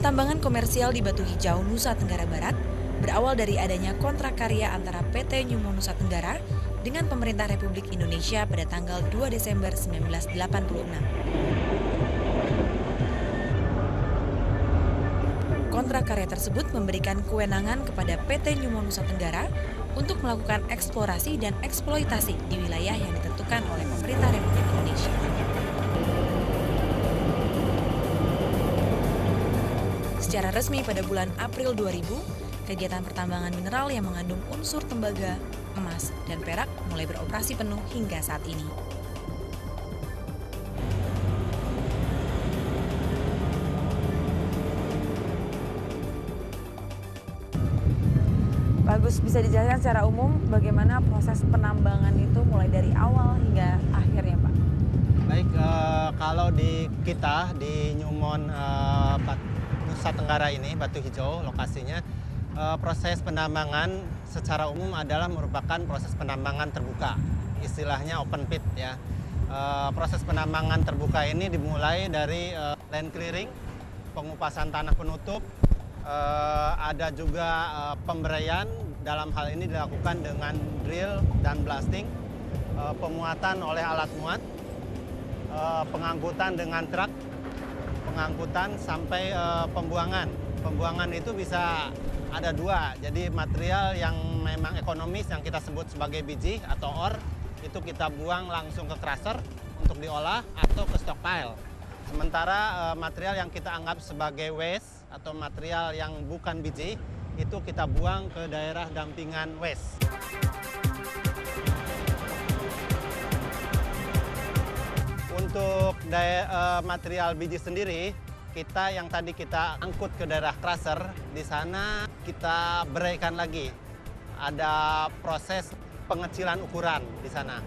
Pertambangan komersial di Batu Hijau, Nusa Tenggara Barat berawal dari adanya kontrak karya antara PT Newmont Nusa Tenggara dengan pemerintah Republik Indonesia pada tanggal 2 Desember 1986. Kontrak karya tersebut memberikan kewenangan kepada PT Newmont Nusa Tenggara untuk melakukan eksplorasi dan eksploitasi di wilayah yang ditentukan oleh pemerintah Republik Indonesia. Secara resmi pada bulan April 2000, kegiatan pertambangan mineral yang mengandung unsur tembaga, emas, dan perak mulai beroperasi penuh hingga saat ini. Bagus, bisa dijelaskan secara umum bagaimana proses penambangan itu mulai dari awal hingga akhirnya, Pak? Baik, kalau di kita di Newmont Nusa Tenggara ini, Batu Hijau lokasinya, proses penambangan secara umum adalah merupakan proses penambangan terbuka, istilahnya open pit ya. Proses penambangan terbuka ini dimulai dari land clearing, pengupasan tanah penutup, ada juga pemberaian, dalam hal ini dilakukan dengan drill dan blasting, pemuatan oleh alat muat, pengangkutan dengan truk, pengangkutan sampai pembuangan. Pembuangan itu bisa ada dua, jadi material yang memang ekonomis yang kita sebut sebagai biji atau ore, itu kita buang langsung ke crusher untuk diolah atau ke stockpile. Sementara material yang kita anggap sebagai waste atau material yang bukan biji, itu kita buang ke daerah dampingan waste. Untuk material biji sendiri, kita yang tadi kita angkut ke daerah crusher, di sana kita beraikan lagi. Ada proses pengecilan ukuran di sana.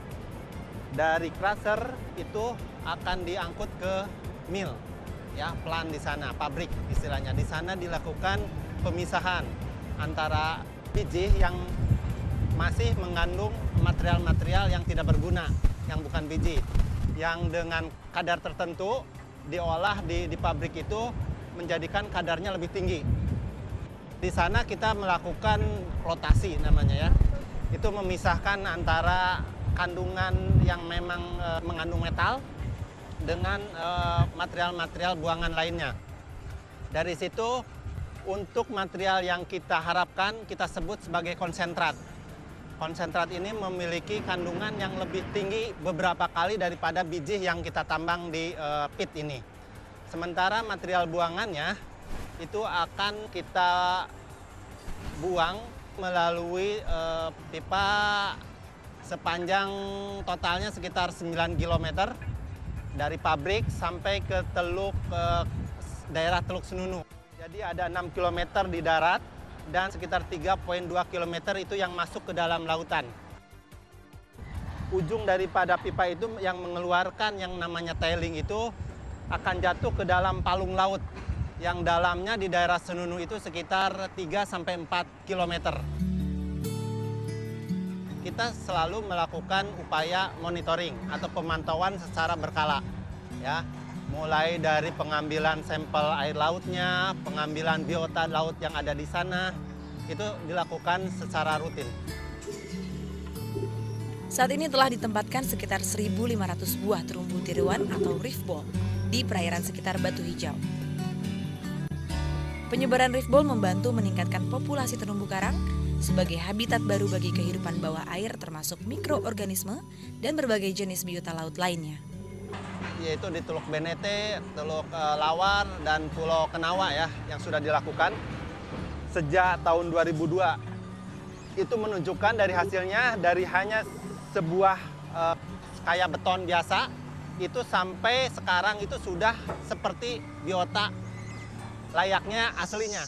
Dari crusher itu akan diangkut ke mill, ya, plant di sana, pabrik istilahnya. Di sana dilakukan pemisahan antara biji yang masih mengandung material-material yang tidak berguna, yang bukan biji, yang dengan kadar tertentu diolah di pabrik itu menjadikan kadarnya lebih tinggi. Di sana kita melakukan rotasi namanya ya. Itu memisahkan antara kandungan yang memang mengandung metal dengan material-material buangan lainnya. Dari situ untuk material yang kita harapkan kita sebut sebagai konsentrat. Konsentrat ini memiliki kandungan yang lebih tinggi beberapa kali daripada biji yang kita tambang di pit ini. Sementara material buangannya itu akan kita buang melalui pipa sepanjang totalnya sekitar 9 km dari pabrik sampai ke daerah Teluk Senunu. Jadi ada 6 km di darat dan sekitar 3,2 km itu yang masuk ke dalam lautan. Ujung daripada pipa itu yang mengeluarkan yang namanya tailing itu akan jatuh ke dalam palung laut yang dalamnya di daerah Senunu itu sekitar 3-4 km. Kita selalu melakukan upaya monitoring atau pemantauan secara berkala, ya. Mulai dari pengambilan sampel air lautnya, pengambilan biota laut yang ada di sana, itu dilakukan secara rutin. Saat ini telah ditempatkan sekitar 1.500 buah terumbu tiruan atau reef ball di perairan sekitar Batu Hijau. Penyebaran reef ball membantu meningkatkan populasi terumbu karang sebagai habitat baru bagi kehidupan bawah air termasuk mikroorganisme dan berbagai jenis biota laut lainnya. Yaitu di Teluk Benete, Teluk Lawar, dan Pulau Kenawa ya, yang sudah dilakukan sejak tahun 2002. Itu menunjukkan dari hasilnya, dari hanya sebuah kayak beton biasa, itu sampai sekarang itu sudah seperti biota layaknya aslinya.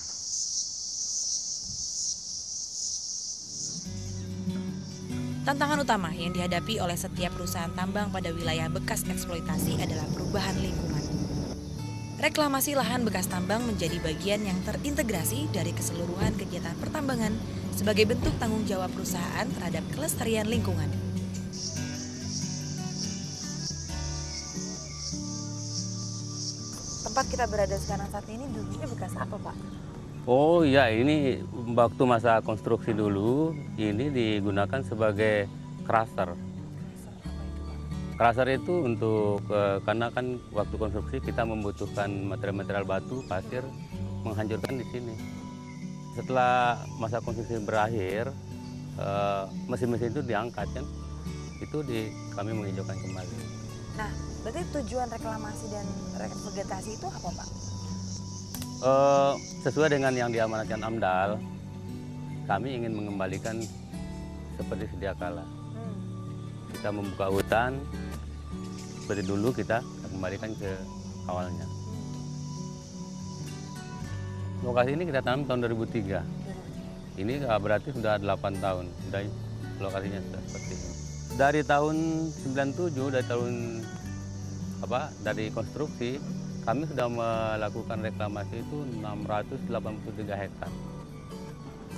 Tantangan utama yang dihadapi oleh setiap perusahaan tambang pada wilayah bekas eksploitasi adalah perubahan lingkungan. Reklamasi lahan bekas tambang menjadi bagian yang terintegrasi dari keseluruhan kegiatan pertambangan sebagai bentuk tanggung jawab perusahaan terhadap kelestarian lingkungan. tempat kita berada sekarang saat ini dulunya bekas apa, Pak? Oh iya, ini waktu masa konstruksi dulu, ini digunakan sebagai crusher. Crusher itu untuk, karena kan waktu konstruksi kita membutuhkan material-material batu, pasir, menghancurkan di sini. Setelah masa konstruksi berakhir, mesin-mesin itu diangkat kan, itu kami menghijaukan kembali. Nah, berarti tujuan reklamasi dan revegetasi itu apa, Pak? Sesuai dengan yang diamanatkan AMDAL, kami ingin mengembalikan seperti sedia kala. Kita membuka hutan, seperti dulu kita kembalikan ke awalnya. Lokasi ini kita tanam tahun 2003. Ini berarti sudah 8 tahun, sudah lokasinya sudah seperti ini. Dari tahun 97, dari konstruksi, kami sudah melakukan reklamasi itu 683 hektar.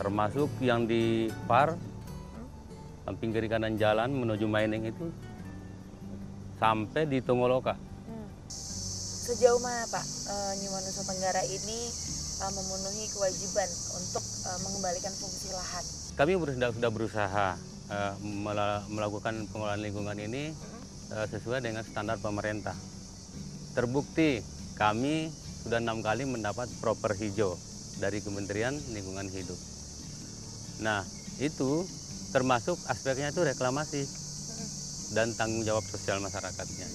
Termasuk yang di Par, samping kiri kanan jalan menuju mining itu, sampai di Tongoloka. Sejauh mana, Pak, Nyuman Nusa Tenggara ini memenuhi kewajiban untuk mengembalikan fungsi lahan? Kami sudah berusaha melakukan pengelolaan lingkungan ini sesuai dengan standar pemerintah. Terbukti kami sudah 6 kali mendapat proper hijau dari Kementerian Lingkungan Hidup. Nah, itu termasuk aspeknya itu reklamasi dan tanggung jawab sosial masyarakatnya.